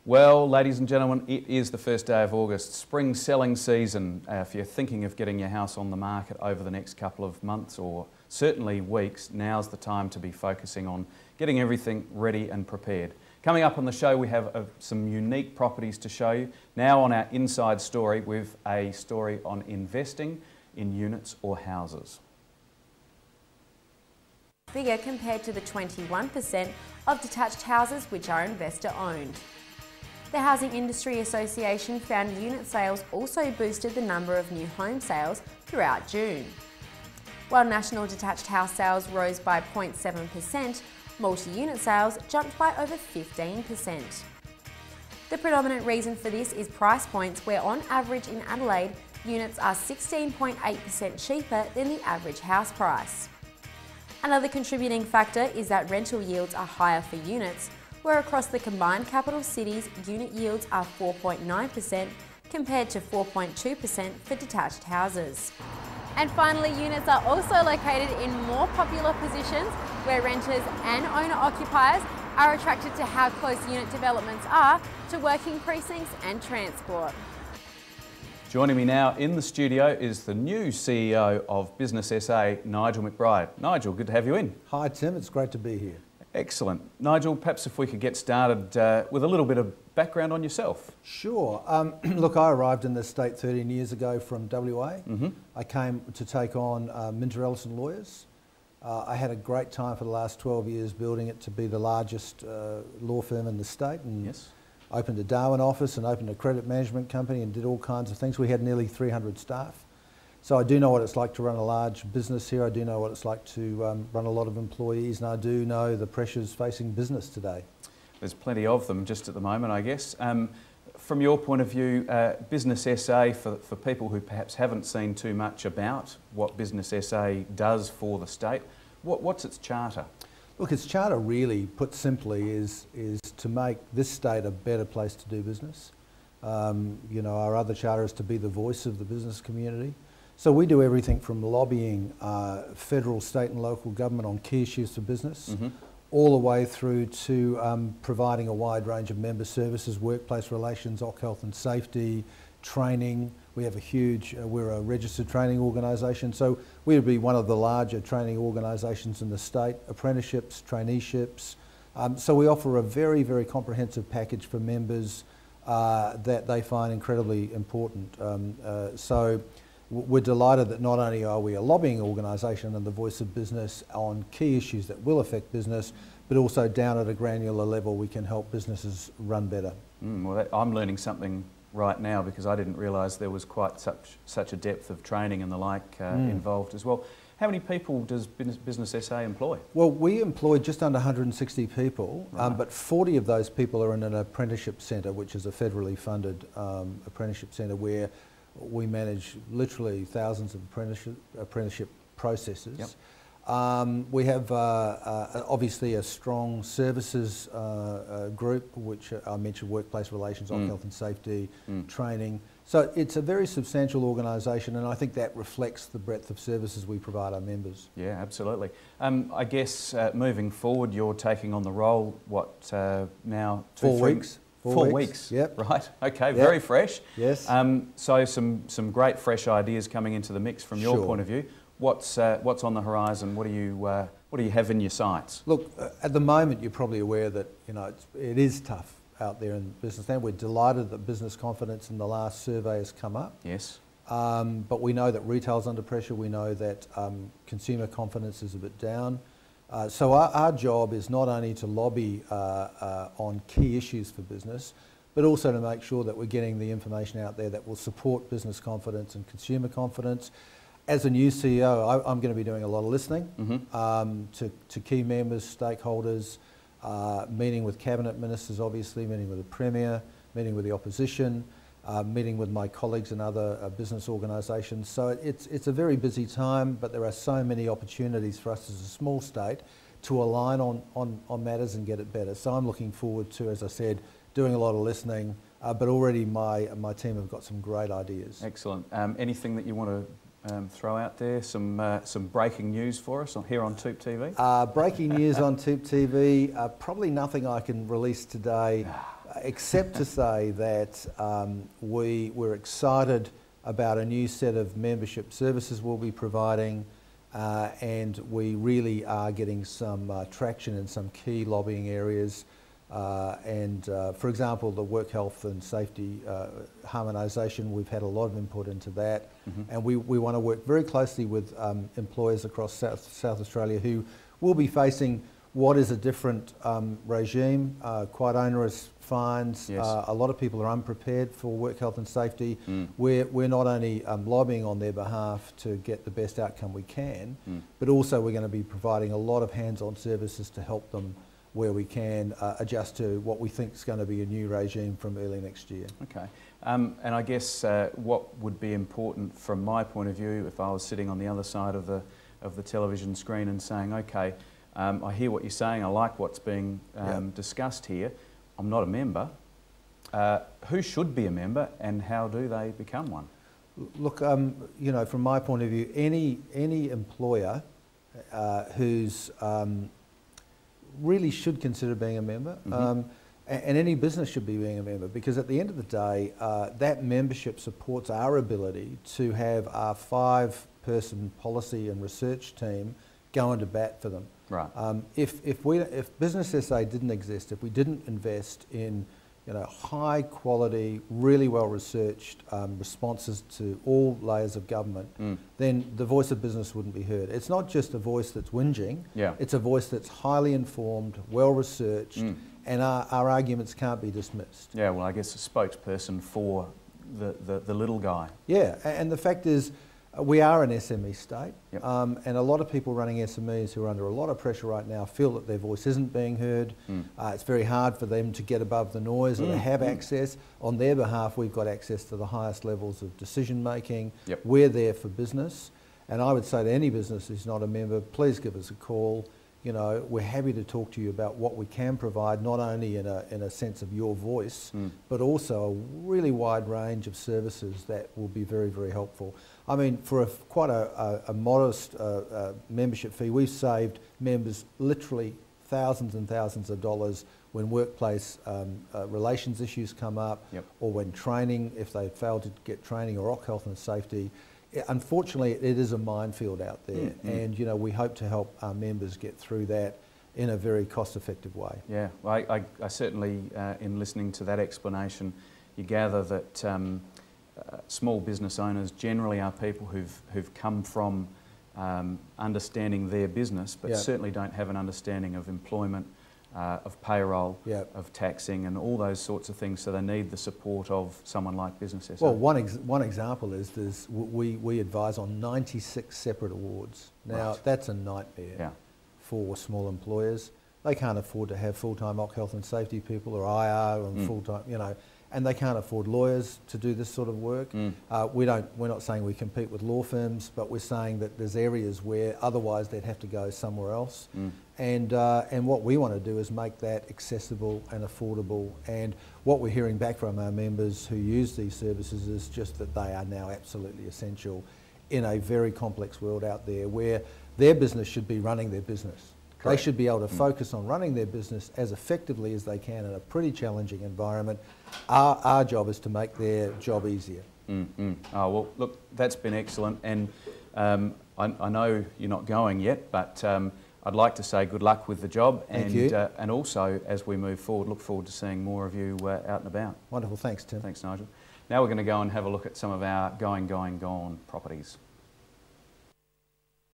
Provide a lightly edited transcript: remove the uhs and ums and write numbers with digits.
Well, ladies and gentlemen, it is the first day of August, spring selling season. If you're thinking of getting your house on the market over the next couple of months or certainly weeks, now's the time to be focusing on getting everything ready and prepared. Coming up on the show, we have some unique properties to show you. Now on our inside story, with a story on investing in units or houses. Bigger compared to the 21% of detached houses which are investor owned. The Housing Industry Association found unit sales also boosted the number of new home sales throughout June. While national detached house sales rose by 0.7%, multi-unit sales jumped by over 15%. The predominant reason for this is price points, where on average in Adelaide, units are 16.8% cheaper than the average house price. Another contributing factor is that rental yields are higher for units, where across the combined capital cities, unit yields are 4.9% compared to 4.2% for detached houses. And finally, units are also located in more popular positions where renters and owner-occupiers are attracted to how close unit developments are to working precincts and transport. Joining me now in the studio is the new CEO of Business SA, Nigel McBride. Nigel, good to have you in. Hi Tim, it's great to be here. Excellent. Nigel, perhaps if we could get started with a little bit of background on yourself. Sure. Look, I arrived in this state 13 years ago from WA. I came to take on Minter Ellison Lawyers. I had a great time for the last 12 years building it to be the largest law firm in the state, and opened a Darwin office and opened a credit management company and did all kinds of things. We had nearly 300 staff. So I do know what it's like to run a large business here. I do know what it's like to run a lot of employees, and I do know the pressures facing business today. There's plenty of them just at the moment, I guess. From your point of view, Business SA, for people who perhaps haven't seen too much about what Business SA does for the state, what's its charter? Look, its charter really, put simply, is to make this state a better place to do business. You know, our other charter is to be the voice of the business community. So we do everything from lobbying federal, state and local government on key issues for business, all the way through to providing a wide range of member services, workplace relations, occ health and safety, training. We have a huge, we're a registered training organisation, so we would be one of the larger training organisations in the state, apprenticeships, traineeships. So we offer a very, very comprehensive package for members that they find incredibly important. So we're delighted that not only are we a lobbying organisation and the voice of business on key issues that will affect business, but also down at a granular level we can help businesses run better. Well, I'm learning something right now, because I didn't realise there was quite such a depth of training and the like involved as well. How many people does Business SA employ? Well, we employ just under 160 people, but 40 of those people are in an apprenticeship centre, which is a federally funded apprenticeship centre where we manage literally thousands of apprenticeship processes. We have obviously a strong services group, which I mentioned, workplace relations, on health and safety, training. So it's a very substantial organisation, and I think that reflects the breadth of services we provide our members. Yeah, absolutely. I guess moving forward, you're taking on the role, what, now? 4 weeks. 4 weeks. Yep. Right. Okay. Yep. Very fresh. Yes. So some great fresh ideas coming into the mix from your point of view. What's on the horizon? What do you have in your sights? Look, at the moment you're probably aware that it is tough out there in business now. We're delighted that business confidence in the last survey has come up. Yes. But we know that retail's under pressure. We know that consumer confidence is a bit down. So our job is not only to lobby on key issues for business, but also to make sure that we're getting the information out there that will support business confidence and consumer confidence. As a new CEO, I'm going to be doing a lot of listening to key members, stakeholders, meeting with cabinet ministers, obviously, meeting with the Premier, meeting with the opposition, meeting with my colleagues in other business organisations. So it's a very busy time, but there are so many opportunities for us as a small state to align on matters and get it better. So I'm looking forward to, as I said, doing a lot of listening, but already my team have got some great ideas. Excellent. Anything that you want to throw out there? Some breaking news for us here on TOOP TV? Breaking news on TOOP TV, probably nothing I can release today, except to say that we're excited about a new set of membership services we'll be providing, and we really are getting some traction in some key lobbying areas. For example, the work health and safety harmonisation, we've had a lot of input into that, and we want to work very closely with employers across South Australia who will be facing what is a different regime, quite onerous fines. Yes. A lot of people are unprepared for work health and safety. We're not only lobbying on their behalf to get the best outcome we can, but also we're going to be providing a lot of hands-on services to help them where we can adjust to what we think is going to be a new regime from early next year. Okay, and I guess what would be important from my point of view, if I was sitting on the other side of the television screen and saying, okay, I hear what you're saying, I like what's being discussed here, I'm not a member. Who should be a member and how do they become one? Look, you know, from my point of view, any employer who's really should consider being a member, and any business should be being a member, because at the end of the day, that membership supports our ability to have our 5-person policy and research team go into bat for them. Right. If Business SA didn't exist, if we didn't invest in high quality, really well researched responses to all layers of government, then the voice of business wouldn't be heard. It's not just a voice that's whinging, it's a voice that's highly informed, well researched, and our arguments can't be dismissed. Yeah, well, I guess a spokesperson for the little guy. Yeah, and the fact is, we are an SME state, and a lot of people running SMEs who are under a lot of pressure right now feel that their voice isn't being heard. It's very hard for them to get above the noise or to have access. On their behalf, we've got access to the highest levels of decision making. We're there for business, and I would say to any business who's not a member, please give us a call. You know, we're happy to talk to you about what we can provide, not only in a sense of your voice, but also a really wide range of services that will be very, very helpful. I mean, for quite a modest membership fee, we've saved members literally thousands and thousands of dollars when workplace relations issues come up, or when training, if they fail to get training, or health and safety. Unfortunately, it is a minefield out there, and we hope to help our members get through that in a very cost-effective way. Yeah, well, I certainly, in listening to that explanation, you gather that small business owners generally are people who've come from understanding their business, but certainly don't have an understanding of employment, of payroll, of taxing, and all those sorts of things. So they need the support of someone like Business SA. Well, one example is we advise on 96 separate awards. Now that's a nightmare for small employers. They can't afford to have full-time health and safety people or IR and full-time, and they can't afford lawyers to do this sort of work. We're not saying we compete with law firms, but we're saying that there's areas where otherwise they'd have to go somewhere else. And what we want to do is make that accessible and affordable. And what we're hearing back from our members who use these services is just that they are now absolutely essential in a very complex world out there where their business should be running their business. Correct. They should be able to focus on running their business as effectively as they can in a pretty challenging environment. Our job is to make their job easier. Oh, well, look, that's been excellent. And I know you're not going yet, but I'd like to say good luck with the job. Thank you. And also, as we move forward, look forward to seeing more of you out and about. Wonderful. Thanks, Tim. Thanks, Nigel. Now we're going to go and have a look at some of our gone properties.